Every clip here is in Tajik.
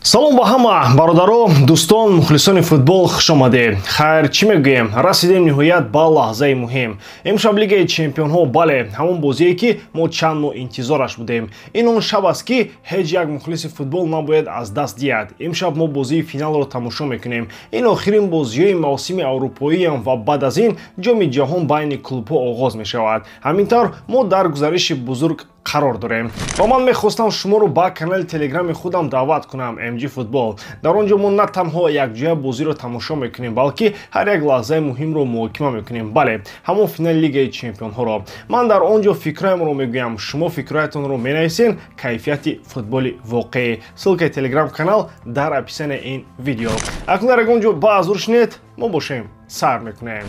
салом ба ҳама бародаро, дӯстон, мухлисони футбол хуш омадед. Хайр, чӣ мегӯем? Расидем ниҳоят ба лаҳзаи муҳим. Имшаб Лигаи Чемпионҳо, бале, ҳамон бозие ки мо чанд моҳ интизораш будем. Ин он шаб аст ки ҳеҷ як мухлиси футбол набояд аз даст диҳад. Имшаб мо бозии финалро тамошо мекунем. Ин охирин бозиҳои мавсими аврупоиам ва баъд аз ин ҷоми ҷаҳон байни клубҳо оғоз мешавад. Ҳамин тавр мо дар гузариши бузург қарор дорем. Ва ман мехостам шуморо ба канали телеграми худам даъват кунам, MG футбол. Дар он ҷо мо на танҳо якҷоя бозиро тамошо мекунем, балки ҳар як лаҳзаи муҳимро муҳокима мекунем. Бале, ҳамон финали Лигаи Чемпионҳоро. Ман дар он ҷо фикраимро мегӯям, шумо фикраятонро менависен. Кайфияти футболи воқеӣ. Ссилкаи телеграм канал дар описанияи ин видео. Акнун дар ягон ҷо ба азур шунед, мо бошем сайр мекунем.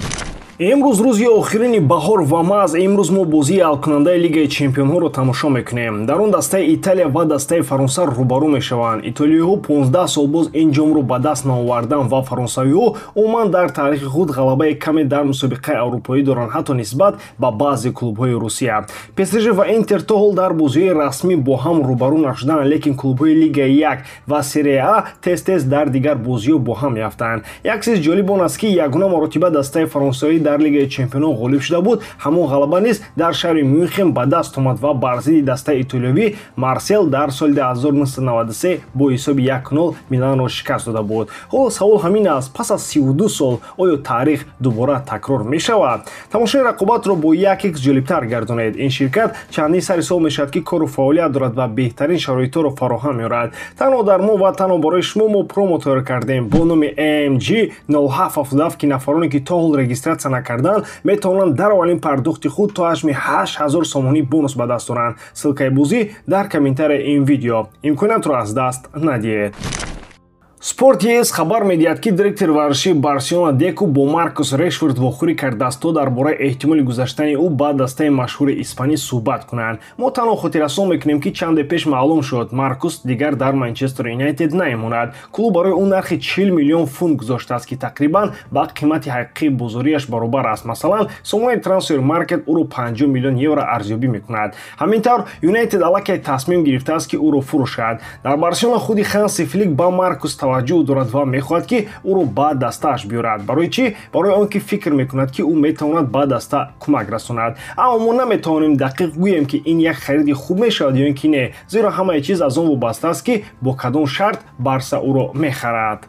Имрӯз рӯзи охирини баҳор ва маз. Имрӯз мо бозии ҳалкунандаи Лигаи Чемпионҳоро тамошо мекунем. Дар он дастаи Италия ва дастаи Фаронса рӯбарӯ мешаванд. Итолиёҳо 15 сол боз ин ҷомро ба даст наовардан ва фаронсавиҳо умуман дар таърихи худ ғалабаи каме дар мусобиқаи аврупоӣ доранд, ҳатто нисбат ба баъзе клубҳои Русия. ПСЖ ва Интер то ҳол дар бозиҳои расмӣ бо ҳам рӯбарӯ нашуданд, лекин клубҳои Лигаи 1 ва Серия А тез-тез дар дигар бозиҳо бо ҳам яфтанд. Як чиз ҷолиб он аст ки ягона маротиба дастаи фаронсавӣ дар Лигаи Чемпионҳо ғолиб шуда буд. Ҳамон ғалаба низ дар шаҳри Мюнхен ба даст омад ва бар зидди дастаи итолиёвӣ Марсел дар соли 1993 бо ҳисоби 1-0 Миланро шикаст дода буд. Ҳоло савол ҳамин аст, пас аз 32 сол оё таърих дубора такрор мешавад? Тамошои рақобатро бо 1x ҷолибтар гардонед. Ин ширкат чандин сари сол мешавад ки кору фаъолият дорад ва беҳтарин шароитҳоро фароҳам меорад. Танҳо дар мо ва танҳо барои шумо мо промо тайёр кардем бо номи AMG 0777 ки нафароне ки то ҳол регистратсия накарданд метавонанд дар аввалин пардохти худ то ҳаҷми 8000 сомонӣ бонус ба даст оранд. Ссилкаи бозӣ дар комментарияи ин видео. Имкониятро аз даст надиҳед. Спорт ЕС хабар медиҳад ки директори варзишии Барселона Деку бо Маркус Рэшфорд вохӯрӣ кардааст то дар бораи эҳтимоли гузаштани ӯ ба дастаи машҳури испанӣ суҳбат кунанд. Мо танҳо хотиррасон мекунем ки чанде пеш маълум шуд Маркус дигар дар Манчестер Юнайтед намемонад. Клуб барои ӯ нархи 40 миллион фунт гузоштааст ки тақрибан ба қимати ҳақиқии бозориаш баробар аст. Масалан, сомонаи трансфер маркет ӯро 50 миллион евро арзёбӣ мекунад. Ҳамин тавр Юнайтед аллакай тасмим гирифтааст ки ӯро фурӯшад. Дар Барселона худи Ханси Флик ба Маркус таваҷҷӯҳ дорад ва мехоҳад ки ӯро ба дастааш биёрад. Барои чӣ? Барои он ки фикр мекунад ки ӯ метавонад ба даста кӯмак расонад. Аммо мо наметавонем дақиқ гӯем ки ин як хариди хуб мешавад ё ин ки не, зеро ҳамаи чиз аз он вобаста аст ки бо кадом шарт Барса ӯро мехарад.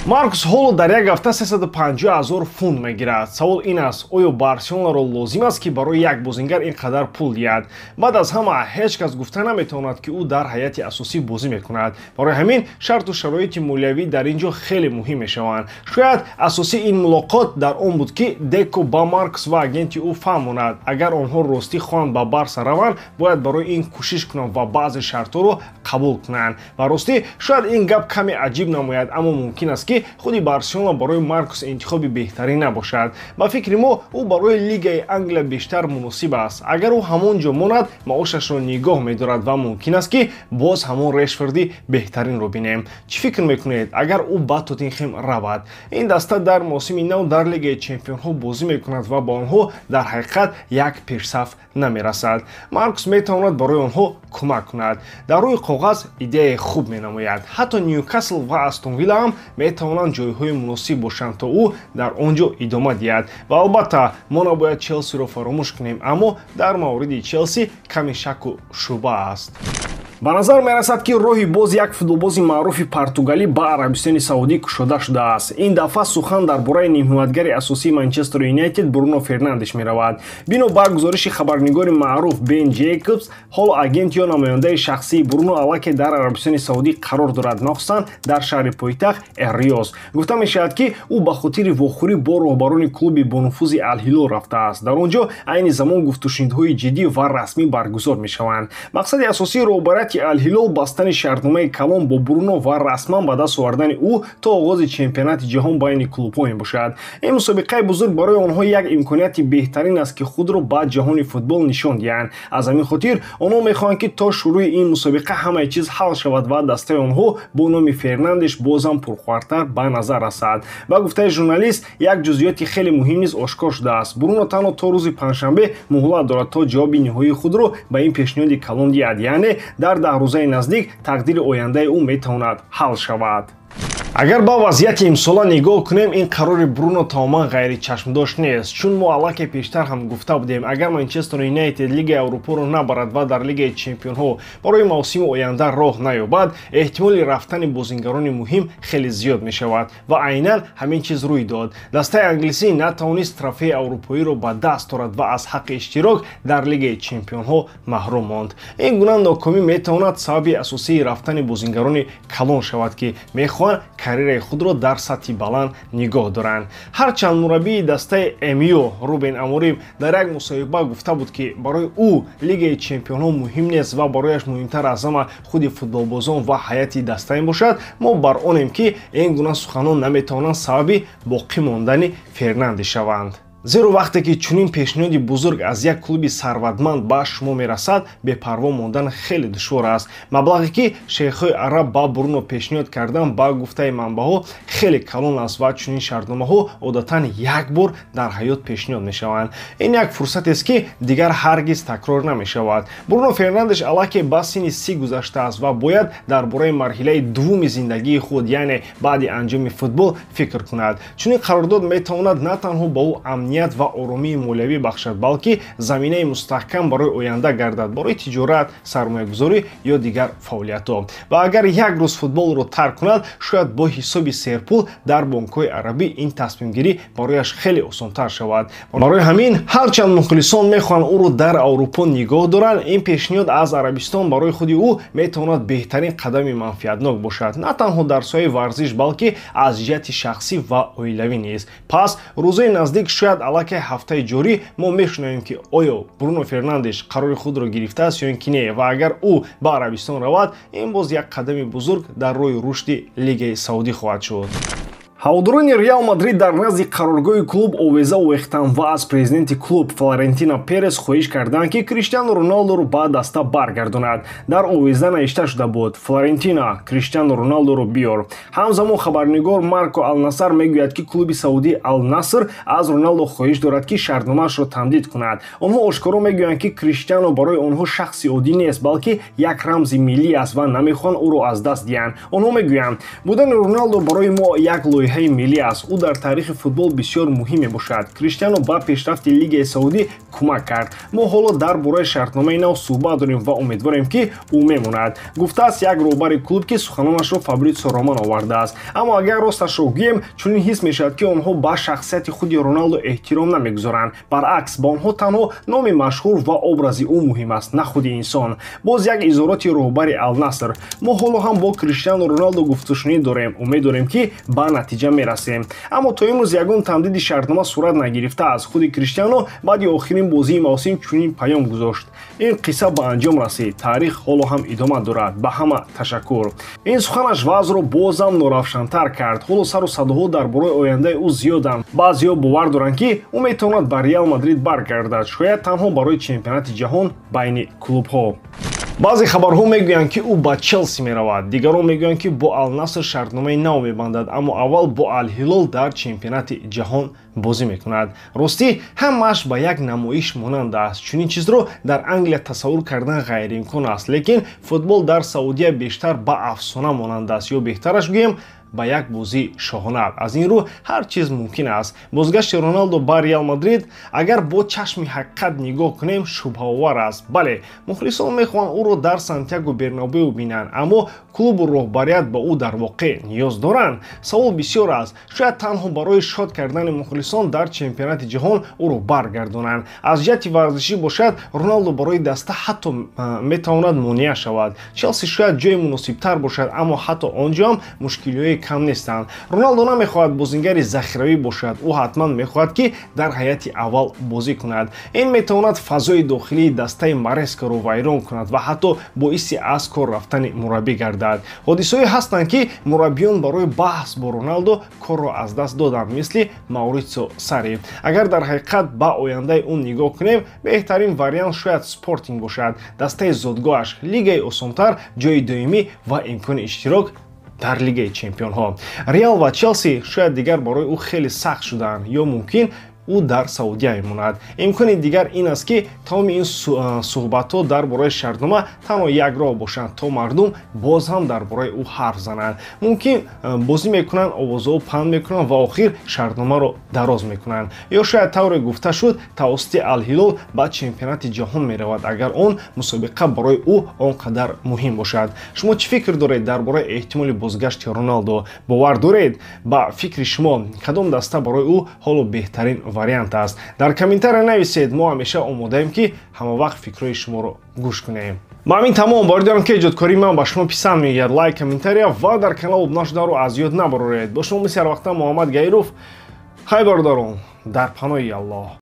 Маркус ҳоло дар як ҳафта 350 000 фунт мегирад. Савол ин аст, оё Барселонаро лозим аст ки барои як бозингар ин қадар пул диҳад? Баъд аз ҳама ҳеҷ кас гуфта наметавонад ки ӯ дар ҳайати асосӣ бозӣ мекунад. Барои ҳамин шарту шароити молиявӣ дар ин ҷо хеле муҳим мешаванд. Шояд асоси ин мулоқот дар он буд ки Деко ба Маркус ва агенти ӯ фаҳмонад, агар онҳо ростӣ хоҳанд ба Барса раванд, бояд барои ин кӯшиш кунанд ва баъзе шартҳоро қабул кунанд. Ва ростӣ шояд ин гап каме аҷиб намояд, аммо мумкин аст ки худи Барселона барои Маркус интихоби беҳтарин набошад. Ба фикри мо ӯ барои Лигаи Англия бештар муносиб аст. Агар ӯ ҳамон ҷо монад, маошашро нигоҳ медорад ва мумкин аст ки боз ҳамон Рэшфорди беҳтаринро бинем. Чӣ фикр мекунед, агар ӯ ба Тоттенхем равад? Ин даста дар мавсими нав дар Лигаи Чемпионҳо бозӣ мекунад ва ба онҳо дар ҳақиқат як пешсаф намерасад. Маркус метавонад барои онҳо кӯмак кунад. Дар рӯи коғаз идеяи хуб менамояд. Ҳатто Ньюкасл ва Астон Вилла ҳам метавонанд ҷойҳои муносиб бошанд то ӯ дар он ҷо идома диҳад. Ва албатта мо набояд Челсиро фаромӯш кунем, аммо дар мавриди Челси каме шаку шубҳа аст. Ба назар мерасад ки роҳи боз як футболбози маъруфи португалӣ ба Арабистони Саудӣ кушода шудааст. Ин дафъа сухан дар бораи нимҳиматгари асосии Манчестер Юнайтед Бруно Фернандеш меравад. Бино ба гузориши хабарнигори маъруф Бен Джейкобс, ҳол агент ё намояндаи шахсии Бруно аллакай дар Арабистони Саудӣ қарор дорад, махсусан дар шаҳри пойтахт Эр-Риёз. Гуфта мешавад ки ӯ ба хотири вохӯрӣ бо роҳбарони клуби бонуфузи Ал-Ҳилол рафтааст. Дар он ҷо айни замон гуфтушунидҳои ҷиддӣ ва расмӣ баргузор мешаванд. Мақсади асосии роҳбарияти Ал-Ҳилол бастани шартномаи калон бо Бруно ва расман ба даст овардани ӯ то оғози чемпионати ҷаҳон байни клубҳо мебошад. Ин мусобиқаи бузург барои онҳо як имконияти беҳтарин аст ки худро ба ҷаҳони футбол нишон диҳанд. Аз ҳамин хотир онҳо мехоҳанд ки то шурӯи ин мусобиқа ҳамаи чиз ҳал шавад ва дастаи онҳо бо номи Фернандеш бозам пурхӯртар ба назар расад. Ба гуфтаи журналист, як ҷузъиёти хеле муҳим низ ошкор шудааст. Бруно танҳо то рӯзи панҷшанбе муҳлат дорад то ҷавоби ниҳоии худро ба ин пешниҳоди калон диҳад, яъне дар дар 10 рӯзаи наздик тақдири ояндаи ӯ метавонад ҳал шавад. Агар ба вазъияти имсола нигоҳ кунем, ин қарори Бруно тамоман ғайри чашмдош нест, чун мо аллакай пештар ҳам гуфта будем, агар Манчестер Юнайтед Лигаи Аврупоро набарад ва дар Лигаи Чемпионҳо барои мавсими оянда роҳ наёбад, эҳтимоли рафтани бозингарони муҳим хеле зиёд мешавад ва айнан ҳамин чиз рӯй дод. Дастаи англисӣ натавонист трофеи аврупоиро ба даст орад ва аз ҳаққи иштирок дар Лигаи Чемпионҳо маҳрум монд. Ин гуна нокомӣ метавонад сабаби асосии рафтани бозингарони калон шавад, ки мехоҳанд карьераи худро дар сатҳи баланд нигоҳ доранд. Ҳарчанд мураббии дастаи МЮ Рубен Аморим дар як мусоҳиба гуфта буд, ки барои ӯ Лигаи Чемпионҳо муҳим нест ва барояш муҳимтар аз ҳама худи футболбозон ва ҳайати даста бошад, мо бар онем, ки ин гуна суханон наметавонанд сабаби боқӣ мондани Фернандеш шаванд. Зеро вақте ки чунин пешниҳоди бузург аз як клуби сарватманд ба шумо мерасад, бепарво мондан хеле душвор аст. Маблағе ки шайхҳои Араб ба Бруно пешниҳод карданд, ба гуфтаи манбаъҳо хеле калон аст ва чунин шартномаҳо одатан як бор дар ҳаёт пешниҳод мешаванд. Ин як фурсатест, ки дигар ҳаргиз такрор намешавад. Бруно Фернандеш аллакай ба синни 30 гузаштааст ва бояд дар бораи марҳилаи дуввуми зиндагии худ, яъне баъди анҷоми футбол фикр кунад. Чунин қарордод метавонад на танҳо ба ӯ амният ва оромии молиявӣ бахшад, балки заминаи мустаҳкам барои оянда гардад, барои тиҷорат, сармоягузорӣ ё дигар фаъолиятҳо. Ва агар як рӯз футболро тарк кунад, шояд бо ҳисоби серпул дар бонкҳои арабӣ ин тасмимгирӣ барояш хеле осонтар шавад. Барои ҳамин, ҳарчанд мухлисон мехоҳанд ӯро дар Аврупо нигоҳ доранд, ин пешниҳод аз Арабистон барои худи ӯ метавонад беҳтарин қадами манфиатнок бошад, на танҳо дар сояи варзиш, балки аз ҷиҳати шахсӣ ва оилавӣ низ. Пас рӯзои наздик, шояд аллакай ҳафтаи ҷорӣ мо мешунавем, ки оё Бруно Фернандеш қарори худро гирифтааст ё ин ки не, ва агар ӯ ба Арабистон равад, ин боз як қадами бузург дар роҳи рушди Лигаи Саудӣ хоҳад шуд. ҳаводорони Реал Мадрид дар назди қароргоҳи клуб овеза овехтанд ва аз президенти клуб Флорентино Перес хоҳиш карданд, ки Криштиану Роналдуро ба даста баргардонад. Дар овеза навишта шуда буд: Флорентино, Криштиану Роналдуро биёр. Ҳамзамон хабарнигор Марко Алнасар мегӯяд, ки клуби саудӣ Ал-Наср аз Роналду хоҳиш дорад, ки шартномаашро тамдид кунад. Онҳо ошкоро мегӯянд, ки Криштиану барои онҳо шахси оддӣ нест, балки як рамзи миллӣ аст ва намехоҳанд ӯро аз даст диҳанд. Онҳо мегӯянд: будани Роналду барои мо як лоиҳаи миллӣ аст, ӯ дар таърихи футбол бисёр муҳим мебошад. Криштиану ба пешрафти Лигаи Саудӣ кӯмак кард. Мо ҳоло дар бораи шартномаи нав суҳбат дорем ва умедворем, ки ӯ мемонад, гуфтааст як роҳбари клуб, ки суханонашро Фабрицо Романо овардааст. Аммо агар росташро гӯем, чунин ҳис мешавад, ки онҳо ба шахсияти худи Роналду эҳтиром намегузоранд. Баръакс, ба онҳо танҳо номи машҳур ва образи ӯ муҳим аст, на худи инсон. Боз як изороти роҳбари Ал-Наср: мо ҳоло ҳам бо Криштиану Роналду гуфтушунӣ дорем, умед дорем, ки ба натиҷа мерасем. Аммо то имрӯз ягон тамдиди шартнома сурат нагирифтааст. Худи Криштиану баъди охирин бозии мавсим чунин паём гузошт: ин қисса ба анҷом расид, таърих ҳоло ҳам идома дорад, ба ҳама ташаккур. Ин суханаш вазъро бозам норавшантар кард. ҳоло сару садоҳо дар бораи ояндаи ӯ зиёданд. баъзеҳо бовар доранд, ки ӯ метавонад ба Реал Мадрид баргардад, шояд танҳо барои чемпионати ҷаҳон байни клубҳо. Баъзе хабарҳо мегӯянд, ки ӯ ба Челси меравад, дигарон мегӯянд, ки бо Ал-Наср шартномаи нав мебандад, аммо аввал бо Ал-Ҳилол дар чемпионати ҷаҳон бозӣ мекунад. Ростӣ, ҳамааш ба як намоиш монанд аст. Чунин чизро дар Англия тасаввур кардан ғайриимкон аст, лекин футбол дар Саудия бештар ба афсона монанд аст, ё беҳтараш гӯем, ба як бозии шоҳона. Аз ин рӯ ҳар чиз мумкин аст. Бозгашти Роналду ба Реал Мадрид, агар бо чашми ҳақиқат нигоҳ кунем, шубҳаовар аст. Бале, мухлисон мехоҳанд ӯро дар Сантьяго Бернабеу бинанд, аммо клубу роҳбарият ба ӯ дар воқеъ ниёз доранд? Савол бисёр аст. Шояд танҳо барои шод кардани мухлисон дар чемпионати ҷаҳон ӯро баргардонанд. Аз ҷиҳати варзишӣ бошад, Роналду барои даста ҳатто метавонад монеа шавад. Челси шояд ҷои муносибтар бошад, аммо ҳатто он ҷо ҳам мушкилиҳои кам нестанд. Роналду намехоҳад бозингари захиравӣ бошад. Ӯ ҳатман мехоҳад, ки дар ҳайати аввал бозӣ кунад. Ин метавонад фазои дохилии дастаи Марескаро вайрон кунад ва ҳатто боиси аз кор рафтани мураббӣ гардад. Ҳодисаҳое ҳастанд, ки мураббиён барои баҳс бо Роналду корро аз даст доданд, мисли Мауритсио Сарри. Агар дар ҳақиқат ба ояндаи ӯ нигоҳ кунем, беҳтарин вариант шояд Спортинг бошад. Дастаи зодгоҳаш, лигаи осонтар, ҷои доимӣ ва имкони иштирок дар Лигаи Чемпионҳо. Реал ва Челси шояд дигар барои ӯ хеле сахт шудаанд, ё мумкин ӯ дар Саудия мемонад. Имкони дигар ин аст ки тамоми ин суҳбатҳо дар бораи шартнома танҳо як роҳ бошанд, то мардум боз ҳам дар бораи ӯ ҳарф зананд. Мумкин бозӣ мекунанд, овозҳо паҳн мекунанд ва охир шартномаро дароз мекунанд. Ё шояд тавре гуфта шуд тавассути Ал-Ҳилол ба чемпионати ҷаҳон меравад, агар он мусобиқа барои ӯ он қадар муҳим бошад. Шумо чӣ фикр доред дар бораи эҳтимоли бозгашти Роналду? Бовар доред? Ба фикри шумо кадом даста барои ӯ ҳоло беҳтарин вариант аст? Дар комментария нависед. Мо ҳамеша омодаем ки ҳамавақт фикрҳои шуморо гӯш кунем. Ба ҳамин тамом боридиам ки эҷодкории ман ба шумо писанд меояд. Лайк, комментария ва дар канал обуна шуданро аз ёд набароред. Бо шумо мисли ҳар вақта Муҳаммад Гайров. Хай бародарон, дар паноҳи Аллоҳ.